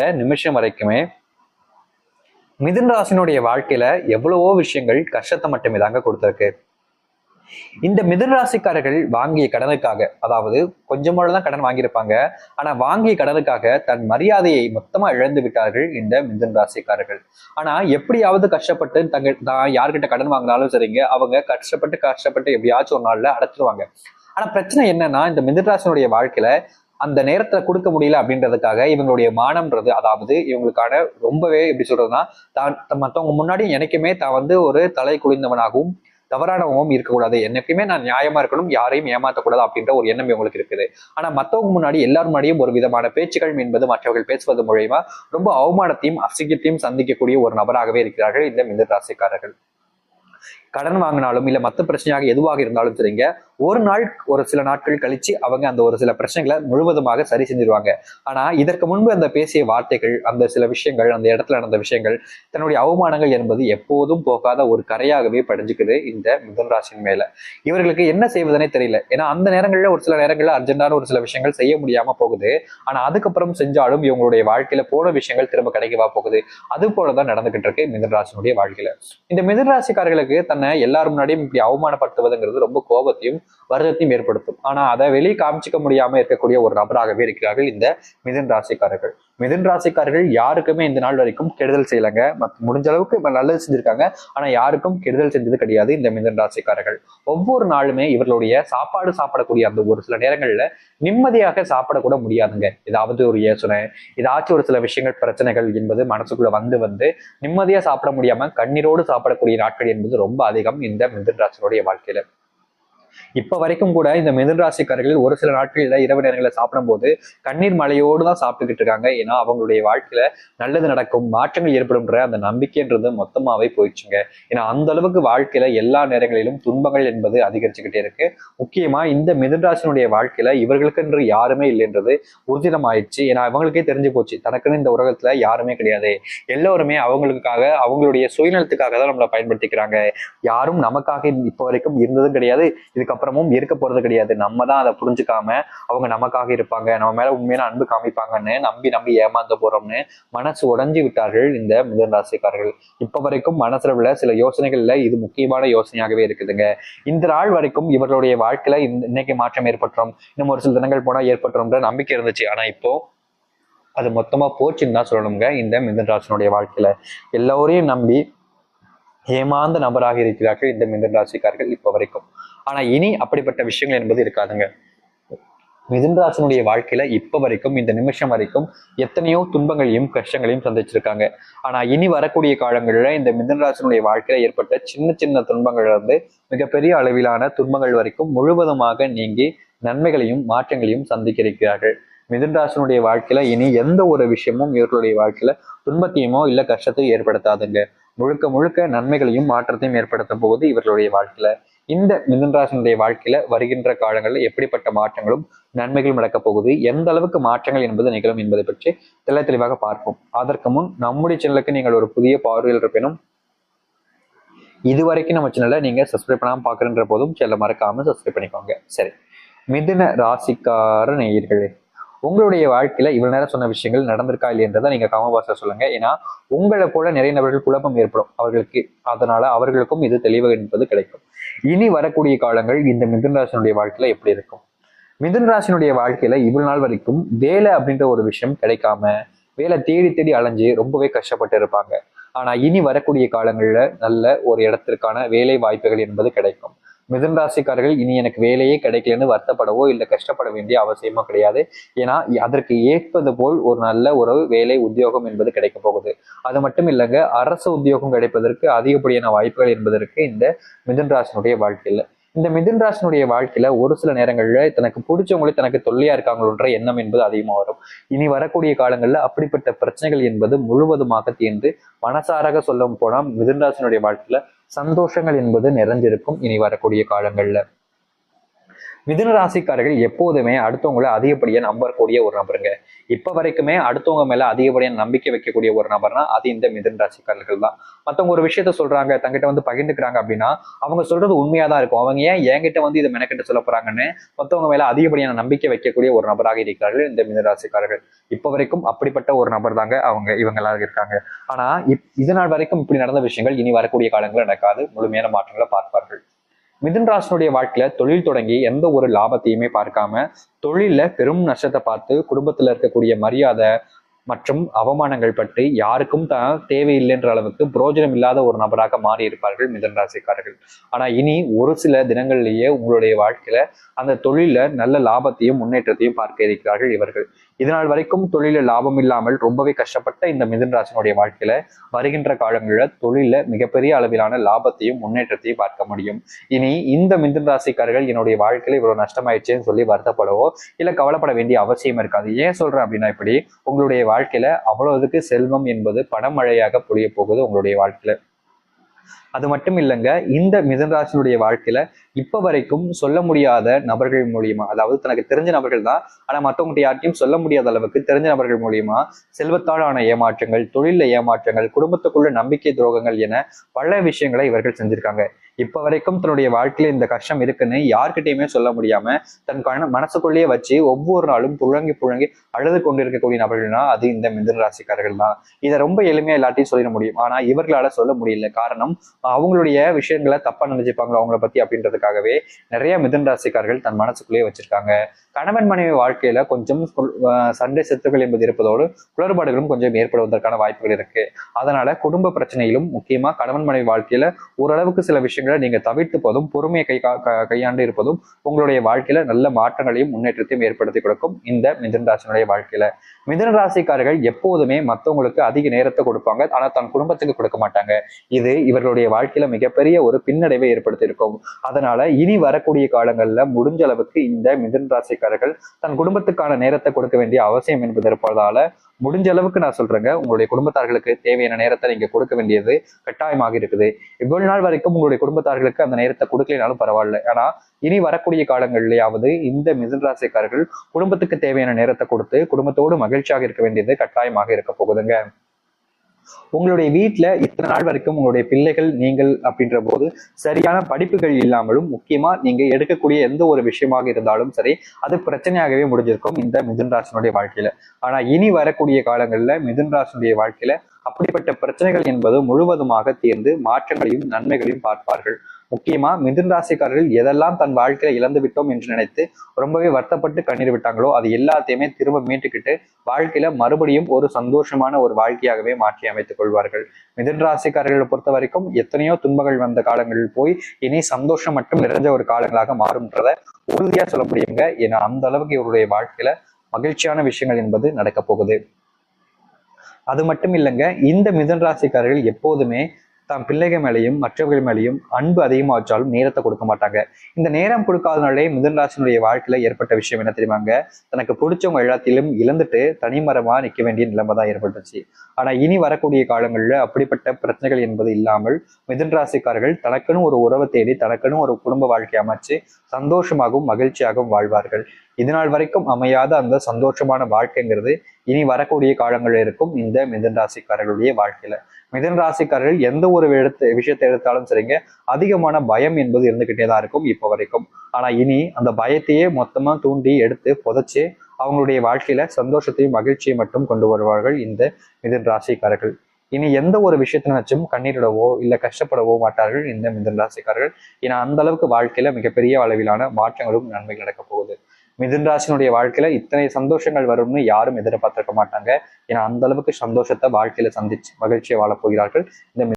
நிமிஷம் வரைக்குமே மிதுன ராசினுடைய வாழ்க்கையில எவ்வளவோ விஷயங்கள் கஷ்டத்தை மட்டுமே தாங்க கொடுத்திருக்கு. இந்த மிதுன ராசிக்காரர்கள் வாங்கிய கடனுக்காக, அதாவது கொஞ்சமோட தான் கடன் வாங்கியிருப்பாங்க, ஆனா வாங்கிய கடனுக்காக தன் மரியாதையை மொத்தமா இழந்து விட்டார்கள் இந்த மிதுன ராசிக்காரர்கள். ஆனா எப்படியாவது கஷ்டப்பட்டு தான் யார்கிட்ட கடன் வாங்கினாலும் சரிங்க, அவங்க கஷ்டப்பட்டு எப்படியாச்சும் ஒரு நாள்ல அடைச்சிருவாங்க. ஆனா பிரச்சனை என்னன்னா, இந்த மிதுன ராசினுடைய வாழ்க்கையில அந்த நேரத்துல கொடுக்க முடியல அப்படின்றதுக்காக இவங்களுடைய மானம்ன்றது, அதாவது இவங்களுக்கான ரொம்பவே எப்படி சொல்றதுன்னா, தான் மத்தவங்க முன்னாடி எனக்குமே தான் ஒரு தலை குளிந்தவனாகவும் தவறானவங்களும் இருக்கக்கூடாது, என்னைக்குமே நான் நியாயமா இருக்கணும், யாரையும் ஏமாற்றக்கூடாது அப்படின்ற ஒரு எண்ணம் இவங்களுக்கு இருக்குது. ஆனா மத்தவங்க முன்னாடி எல்லாரும் முன்னாடியும் ஒரு விதமான பேச்சுக்கள் என்பது மற்றவர்கள் பேசுவது மூலயமா ரொம்ப அவமானத்தையும் அசிங்கத்தையும் சந்திக்கக்கூடிய ஒரு நபராகவே இருக்கிறார்கள் இந்த மிதுன ராசிக்காரர்கள். கடன் வாங்கினாலும் இல்ல மத்த பிரச்சனையாக எதுவாக இருந்தாலும் சரிங்க, ஒரு நாள் ஒரு சில நாட்கள் கழிச்சு அவங்க அந்த ஒரு சில பிரச்சனைகளை முழுவதுமாக சரி செஞ்சிருவாங்க. ஆனா இதற்கு முன்பு அந்த பேசிய வார்த்தைகள், அந்த சில விஷயங்கள், அந்த இடத்துல நடந்த விஷயங்கள், தன்னுடைய அவமானங்கள் என்பது எப்போதும் போகாத ஒரு கரையாகவே படிஞ்சுக்குது இந்த மிதுன ராசியின் மேல. இவர்களுக்கு என்ன செய்வதனே தெரியல. ஏன்னா அந்த நேரங்கள்ல ஒரு சில நேரங்கள்ல அர்ஜென்டான ஒரு சில விஷயங்கள் செய்ய முடியாம போகுது. ஆனா அதுக்கப்புறம் செஞ்சாலும் இவங்களுடைய வாழ்க்கையில போன விஷயங்கள் திரும்ப கிடைக்கவா போகுது. அது போலதான் நடந்துகிட்டு இருக்கு மிதுன ராசினுடைய வாழ்க்கையில. இந்த மிதுன ராசிக்காரர்களுக்கு தன்னை எல்லாரும் முன்னாடியும் இப்படி அவமானப்படுத்துவதுங்கிறது ரொம்ப கோபத்தையும் வருத்தத்தையும் ஏற்படுத்தும். ஆனா அதை வெளியே காமிச்சிக்க முடியாம இருக்கக்கூடிய ஒரு நபராகவே இருக்கிறார்கள் இந்த மிதுன ராசிக்காரர்கள். மிதுன ராசிக்காரர்கள் யாருக்குமே இந்த நாள் வரைக்கும் கெடுதல் செய்யலைங்க. முடிஞ்ச அளவுக்கு நல்லது செஞ்சிருக்காங்க. ஆனா யாருக்கும் கெடுதல் செஞ்சது கிடையாது இந்த மிதுன ராசிக்காரர்கள். ஒவ்வொரு நாளுமே இவர்களுடைய சாப்பாடு சாப்பிடக்கூடிய அந்த ஒரு சில நேரங்கள்ல நிம்மதியாக சாப்பிடக்கூட முடியாதுங்க. ஏதாவது ஒரு யோசனை, ஏதாச்சும் ஒரு சில விஷயங்கள் பிரச்சனைகள் என்பது மனசுக்குள்ள வந்து நிம்மதியா சாப்பிட முடியாம கண்ணீரோடு சாப்பிடக்கூடிய நாட்கள் என்பது ரொம்ப அதிகம் இந்த மிதுன ராசினுடைய வாழ்க்கையில. இப்ப வரைக்கும் கூட இந்த மிதுன ராசிக்காரர்கள் ஒரு சில நாட்கள்ல இரவு நேரங்களில் சாப்பிடும் போது கண்ணீர் மலையோடு தான் சாப்பிட்டுக்கிட்டு இருக்காங்க. ஏன்னா அவங்களுடைய வாழ்க்கையில நல்லது நடக்கும், மாற்றங்கள் ஏற்படும்ன்ற அந்த நம்பிக்கைன்றது மொத்தமாவே போயிடுச்சுங்க. ஏன்னா அந்த அளவுக்கு வாழ்க்கையில எல்லா நேரங்களிலும் துன்பங்கள் என்பது அதிகரிச்சுக்கிட்டே இருக்கு. முக்கியமா இந்த மிதுன ராசினுடைய வாழ்க்கையில இவர்களுக்கு என்று யாருமே இல்லைன்றது ஊர்ஜிதமாயிடுச்சு. ஏன்னா அவங்களுக்கே தெரிஞ்சு போச்சு, தனக்குன்னு இந்த உலகத்துல யாருமே கிடையாது, எல்லோருமே அவங்களுக்காக அவங்களுடைய சுயநலத்துக்காக தான் நம்மளை பயன்படுத்திக்கிறாங்க. யாரும் நமக்காக இப்ப வரைக்கும் இருந்ததும் கிடையாது, இதுக்கப்புறமும் இருக்க போறது கிடையாது. நம்ம தான் அதை புரிஞ்சுக்காம அவங்க நமக்காக இருப்பாங்க, நம்ம மேல உண்மையான அன்பு காமிப்பாங்கன்னு நம்பி ஏமாந்து போறோம்னு மனசு உடைஞ்சு விட்டார்கள் இந்த மிதுன ராசிக்காரர்கள். இப்ப வரைக்கும் மனசுல உள்ள சில யோசனைகள்ல இது முக்கியமான யோசனையாகவே இருக்குதுங்க. இந்த நாள் வரைக்கும் இவர்களுடைய வாழ்க்கையில இன்னைக்கு மாற்றம் ஏற்பட்டுரும், இன்னும் ஒரு சில தினங்கள் போனா ஏற்பட்டுரும்ன்ற நம்பிக்கை இருந்துச்சு. ஆனா இப்போ அது மொத்தமா போச்சுன்னு தான் சொல்லணுங்க. இந்த மிதுன ராசினுடைய வாழ்க்கையில எல்லோரையும் நம்பி ஏமாந்த நபராக இருக்கிறார்கள் இந்த மிதுன ராசிக்காரர்கள் இப்ப வரைக்கும். ஆனா இனி அப்படிப்பட்ட விஷயங்கள் என்பது இருக்காதுங்க. மிதுன ராசினுடைய வாழ்க்கையில இப்ப வரைக்கும் இந்த நிமிஷம் வரைக்கும் எத்தனையோ துன்பங்களையும் கஷ்டங்களையும் சந்திச்சிருக்காங்க. ஆனா இனி வரக்கூடிய காலங்கள்ல இந்த மிதுன ராசினுடைய வாழ்க்கையில ஏற்பட்ட சின்ன சின்ன துன்பங்கள் இருந்து மிகப்பெரிய அளவிலான துன்பங்கள் வரைக்கும் முழுவதுமாக நீங்கி நன்மைகளையும் மாற்றங்களையும் சந்திக்க இருக்கிறார்கள். மிதுன ராசினுடைய வாழ்க்கையில இனி எந்த ஒரு விஷயமும் இவர்களுடைய வாழ்க்கையில துன்பத்தையுமோ இல்ல கஷ்டத்தையும் ஏற்படுத்தாதுங்க. முழுக்க முழுக்க நன்மைகளையும் மாற்றத்தையும் ஏற்படுத்த போகுது இவர்களுடைய வாழ்க்கையில. இந்த மிதுன ராசினுடைய வாழ்க்கையில வருகின்ற காலங்களில் எப்படிப்பட்ட மாற்றங்களும் நன்மைகளும் நடக்கப் போகுது, எந்த அளவுக்கு மாற்றங்கள் என்பது நிகழும் என்பதை பற்றி தெளிவாக பார்ப்போம். அதற்கு முன் நம்முடைய சேனலுக்கு நீங்கள் ஒரு புதிய பார்வையில் இருப்பினும் இதுவரைக்கும் நம்ம சேனலை நீங்க சப்ஸ்கிரைப் பண்ணாம பாக்குறன்ற போதும் சேனலை மறக்காம சப்ஸ்கிரைப் பண்ணிக்கோங்க. சரி, மிதுன ராசிக்கார நேயர்களே, உங்களுடைய வாழ்க்கையில இவ்வளவு நேரம் சொன்ன விஷயங்கள் நடந்திருக்கா இல்லையன்றதை நீங்க கமெண்ட் பாக்ஸ்ல சொல்லுங்க. ஏன்னா உங்களை போல நிறைய நபர்கள் குழப்பம் ஏற்படும் அவர்களுக்கு, அதனால அவர்களுக்கும் இது தெளிவு என்பது கிடைக்கும். இனி வரக்கூடிய காலங்கள் இந்த மிதுன ராசினுடைய வாழ்க்கையில எப்படி இருக்கும்? மிதுன ராசினுடைய வாழ்க்கையில இவ்வளவு நாள் வரைக்கும் வேலை அப்படின்ற ஒரு விஷயம் கிடைக்காம வேலை தேடி தேடி அலைஞ்சு ரொம்பவே கஷ்டப்பட்டு இருப்பாங்க. ஆனா இனி வரக்கூடிய காலங்கள்ல நல்ல ஒரு இடத்திற்கான வேலை வாய்ப்புகள் என்பது கிடைக்கும். மிதுன ராசிக்காரர்கள் இனி எனக்கு வேலையே கிடைக்கலன்னு வருத்தப்படவோ இல்லை கஷ்டப்பட வேண்டிய அவசியமோ கிடையாது. ஏன்னா அதற்கு ஏற்பது போல் ஒரு நல்ல ஒரு வேலை உத்தியோகம் என்பது கிடைக்க போகுது. அது மட்டும் இல்லைங்க, அரசு உத்தியோகம் கிடைப்பதற்கு அதிகப்படியான வாய்ப்புகள் என்பதற்கு இந்த மிதுன ராசினுடைய வாழ்க்கையில. இந்த மிதுன ராசினுடைய வாழ்க்கையில ஒரு சில நேரங்கள்ல தனக்கு பிடிச்சவங்களே தனக்கு தொல்லையா இருக்காங்களோன்ற எண்ணம் என்பது அதிகமா வரும். இனி வரக்கூடிய காலங்கள்ல அப்படிப்பட்ட பிரச்சனைகள் என்பது முழுவதுமாக தீர்ந்து மனசாராக சொல்ல போனா மிதுன ராசினுடைய வாழ்க்கையில சந்தோஷங்கள் என்பது நிறைஞ்சிருக்கும் இனி வரக்கூடிய காலங்கள்ல. மிதுன ராசிக்காரர்கள் எப்போதுமே அடுத்தவங்களை அதிகப்படியா நம்பக்கூடிய ஒரு நபருங்க. இப்ப வரைக்குமே அடுத்தவங்க மேல அதிகப்படியான நம்பிக்கை வைக்கக்கூடிய ஒரு நபர்னா அது இந்த மிதுன ராசிக்காரர்கள் தான். மத்தவங்க ஒரு விஷயத்த சொல்றாங்க, தங்கிட்ட வந்து பகிர்ந்துக்கிறாங்க அப்படின்னா அவங்க சொல்றது உண்மையாதான் இருக்கும். அவங்க ஏன் என்கிட்ட வந்து இதை மெனக்கிட்ட சொல்ல போறாங்கன்னு மத்தவங்க மேல அதிகப்படியான நம்பிக்கை வைக்கக்கூடிய ஒரு நபராக இருக்கிறார்கள் இந்த மிதுன ராசிக்காரர்கள். இப்ப வரைக்கும் அப்படிப்பட்ட ஒரு நபர் தாங்க இவங்க எல்லாம் இருக்காங்க. ஆனா இதனால் வரைக்கும் இப்படி நடந்த விஷயங்கள் இனி வரக்கூடிய காலங்களில் நடக்காது. முழுமையான மாற்றங்களை பார்ப்பார்கள். மிதுன் ராசினுடைய வாழ்க்கையில தொழில் தொடங்கி எந்த ஒரு லாபத்தையுமே பார்க்காம தொழில பெரும் நஷ்டத்தை பார்த்து குடும்பத்துல இருக்கக்கூடிய மரியாதை மற்றும் அவமானங்கள் பற்றி யாருக்கும் தான் தேவையில்லைன்ற அளவுக்கு புரோஜனம் இல்லாத ஒரு நபராக மாறி இருப்பார்கள் மிதுன ராசிக்காரர்கள். ஆனா இனி ஒரு சில தினங்கள்லயே உங்களுடைய வாழ்க்கையில அந்த தொழில நல்ல லாபத்தையும் முன்னேற்றத்தையும் பார்க்க இருக்கிறார்கள் இவர்கள். இதனால் வரைக்கும் தொழில லாபம் இல்லாமல் ரொம்பவே கஷ்டப்பட்ட இந்த மிதுன ராசினுடைய வாழ்க்கையில வருகின்ற காலங்களில் தொழில மிகப்பெரிய அளவிலான லாபத்தையும் முன்னேற்றத்தையும் பார்க்க முடியும். இனி இந்த மிதுன ராசிக்காரர்கள் என்னுடைய வாழ்க்கையில இவ்வளவு நஷ்டமாயிடுச்சேன்னு சொல்லி வருத்தப்படவோ இல்ல கவலைப்பட வேண்டிய அவசியம் இருக்காது. ஏன் சொல்றேன் அப்படின்னா, இப்படி உங்களுடைய வாழ்க்கையில அவ்வளவுக்கு செல்வம் என்பது பணமழையாக பொழிய போகுது உங்களுடைய வாழ்க்கையில. அது மட்டும் இல்லைங்க, இந்த மிதுனராசினுடைய வாழ்க்கையில இப்ப வரைக்கும் சொல்ல முடியாத நபர்கள் மூலியமா, அதாவது தனக்கு தெரிஞ்ச நபர்கள் தான் ஆனா மற்றவங்ககிட்ட யார்ட்டையும் சொல்ல முடியாத அளவுக்கு தெரிஞ்ச நபர்கள் மூலியமா செல்வத்தாலான ஏமாற்றங்கள், தொழில ஏமாற்றங்கள், குடும்பத்துக்குள்ள நம்பிக்கை துரோகங்கள் என பல விஷயங்களை இவர்கள் செஞ்சிருக்காங்க. இப்ப வரைக்கும் தன்னுடைய வாழ்க்கையில இந்த கஷ்டம் இருக்குன்னு யார்கிட்டயுமே சொல்ல முடியாம தன் மனசுக்குள்ளேயே வச்சு ஒவ்வொரு நாளும் புழங்கி புழங்கி அழுது கொண்டிருக்கக்கூடிய நபர்கள்னா அது இந்த மிதுன ராசிக்காரர்கள் தான். இதை ரொம்ப எளிமையா எல்லாத்தையும் சொல்லிட முடியும். ஆனா இவர்களால சொல்ல முடியல. காரணம், அவங்களுடைய விஷயங்களை தப்பா நினைச்சுப்பாங்களோ அவங்கள பத்தி அப்படின்றதுக்காகவே நிறைய மிதுன ராசிக்காரர்கள் தன் மனசுக்குள்ளேயே வச்சிருக்காங்க. கணவன் மனைவி வாழ்க்கையில கொஞ்சம் சண்டை சத்துக்கள் என்பது இருப்பதோடு குளறுபாடுகளும் கொஞ்சம் ஏற்படுவதற்கான வாய்ப்புகள் இருக்கு. அதனால குடும்ப பிரச்சனையிலும் முக்கியமா கணவன் மனைவி வாழ்க்கையில ஓரளவுக்கு சில விஷயங்களை நீங்க தவிர்த்து போதும் பொறுமையை கையாண்டு இருப்பதும் உங்களுடைய வாழ்க்கையில நல்ல மாற்றங்களையும் முன்னேற்றத்தையும் ஏற்படுத்தி கொடுக்கும் இந்த மிதுன ராசினுடைய வாழ்க்கையில. மிதுன ராசிக்காரர்கள் எப்போதுமே மற்றவங்களுக்கு அதிக நேரத்தை கொடுப்பாங்க, ஆனா தன் குடும்பத்துக்கு கொடுக்க மாட்டாங்க. இது இவர்களுடைய வாழ்க்கையில மிகப்பெரிய ஒரு பின்னடைவை ஏற்படுத்தி இருக்கும். அதனால இனி வரக்கூடிய காலங்கள்ல முடிஞ்ச அளவுக்கு இந்த மிதுன ராசிக்காரர்கள் தன் குடும்பத்துக்கான நேரத்தை கொடுக்க வேண்டிய அவசியம் என்பது இருப்பதால முடிஞ்ச அளவுக்கு நான் சொல்றேங்க, உங்களுடைய குடும்பத்தார்களுக்கு தேவையான நேரத்தை நீங்க கொடுக்க வேண்டியது கட்டாயமாக இருக்குது. இவ்வளவு நாள் வரைக்கும் உங்களுடைய குடும்பத்தார்களுக்கு அந்த நேரத்தை கொடுக்கலனாலும் பரவாயில்ல. ஆனா இனி வரக்கூடிய காலங்கள்லயாவது இந்த மிதுன ராசிக்காரர்கள் குடும்பத்துக்கு தேவையான நேரத்தை கொடுத்து குடும்பத்தோடு மகிழ்ச்சியாக இருக்க வேண்டியது கட்டாயமாக இருக்க போகுதுங்க. உங்களுடைய வீட்டுல இத்தனை நாள் வரைக்கும் உங்களுடைய பிள்ளைகள் நீங்கள் அப்படின்ற போது சரியான படிப்புகள் இல்லாமலும் முக்கியமா நீங்க எடுக்கக்கூடிய எந்த ஒரு விஷயமாக இருந்தாலும் சரி அது பிரச்சனையாகவே முடிஞ்சிருக்கும் இந்த மிதுன ராசினுடைய வாழ்க்கையில. ஆனா இனி வரக்கூடிய காலங்கள்ல மிதுன ராசினுடைய வாழ்க்கையில அப்படிப்பட்ட பிரச்சனைகள் என்பது முழுவதுமாக தீர்ந்து மாற்றங்களையும் நன்மைகளையும் பார்ப்பார்கள். முக்கியமா மிதுன ராசிக்காரர்கள் எதெல்லாம் தன் வாழ்க்கையில இழந்து விட்டோம் என்று நினைத்து ரொம்பவே வருத்தப்பட்டு கண்ணீர் விட்டாங்களோ அது எல்லாத்தையுமே திரும்ப மீட்டுக்கிட்டு வாழ்க்கையில மறுபடியும் ஒரு சந்தோஷமான ஒரு வாழ்க்கையாகவே மாற்றி அமைத்துக் கொள்வார்கள். மிதுன ராசிக்காரர்களை பொறுத்த வரைக்கும் எத்தனையோ துன்பங்கள் வந்த காலங்களில் போய் இனி சந்தோஷம் மட்டும் நிறைஞ்ச ஒரு காலங்களாக மாறும்ன்றத உறுதியா சொல்ல முடியுங்க. ஏன்னா அந்த அளவுக்கு இவருடைய வாழ்க்கையில மகிழ்ச்சியான விஷயங்கள் என்பது நடக்க போகுது. அது மட்டும் இல்லைங்க, இந்த மிதுன ராசிக்காரர்கள் எப்போதுமே தம் பிள்ளைகள் மேலையும் மற்றவர்கள் மேலையும் அன்பு அதிகமா வச்சாலும் நேரத்தை கொடுக்க மாட்டாங்க. இந்த நேரம் கொடுக்காதனாலே மிதுன ராசினுடைய வாழ்க்கையில ஏற்பட்ட விஷயம் என்ன தெரியுமாங்க, தனக்கு பிடிச்சவங்க எல்லாத்திலும் இழந்துட்டு தனிமரமா நிற்க வேண்டிய நிலைமை தான் ஏற்பட்டுச்சு. ஆனா இனி வரக்கூடிய காலங்கள்ல அப்படிப்பட்ட பிரச்சனைகள் என்பது இல்லாமல் மிதுன ராசிக்காரர்கள் தனக்குன்னு ஒரு உறவை தேடி தனக்குன்னு ஒரு குடும்ப வாழ்க்கை அமைச்சு சந்தோஷமாகவும் மகிழ்ச்சியாகவும் வாழ்வார்கள். இதனால் வரைக்கும் அமையாத அந்த சந்தோஷமான வாழ்க்கைங்கிறது இனி வரக்கூடிய காலங்களில் இருக்கும் இந்த மிதுன ராசிக்காரர்களுடைய வாழ்க்கையில. மிதுன ராசிக்காரர்கள் எந்த ஒரு விஷயத்தை எடுத்தாலும் சரிங்க, அதிகமான பயம் என்பது இருந்துகிட்டே தான் இருக்கும் இப்ப வரைக்கும். ஆனா இனி அந்த பயத்தையே மொத்தமா தூண்டி எடுத்து புதைச்சு அவங்களுடைய வாழ்க்கையில சந்தோஷத்தையும் மகிழ்ச்சியை மட்டும் கொண்டு வருவார்கள் இந்த மிதுன ராசிக்காரர்கள். இனி எந்த ஒரு விஷயத்தை நினைச்சும் கண்ணீரிடவோ இல்ல கஷ்டப்படவோ மாட்டார்கள் இந்த மிதுன ராசிக்காரர்கள். ஏன்னா அந்த அளவுக்கு வாழ்க்கையில மிகப்பெரிய அளவிலான மாற்றங்களும் நன்மைகள் நடக்க போகுது. மிதுன ராசினுடைய வாழ்க்கையில இத்தனை சந்தோஷங்கள் வரும்னு யாரும் எதிர்பார்த்திருக்க மாட்டாங்க. ஏன்னா அந்த அளவுக்கு சந்தோஷத்தை வாழ்க்கையில சந்திச்சு மகிழ்ச்சியை வாழப் போகிறார்கள் இந்த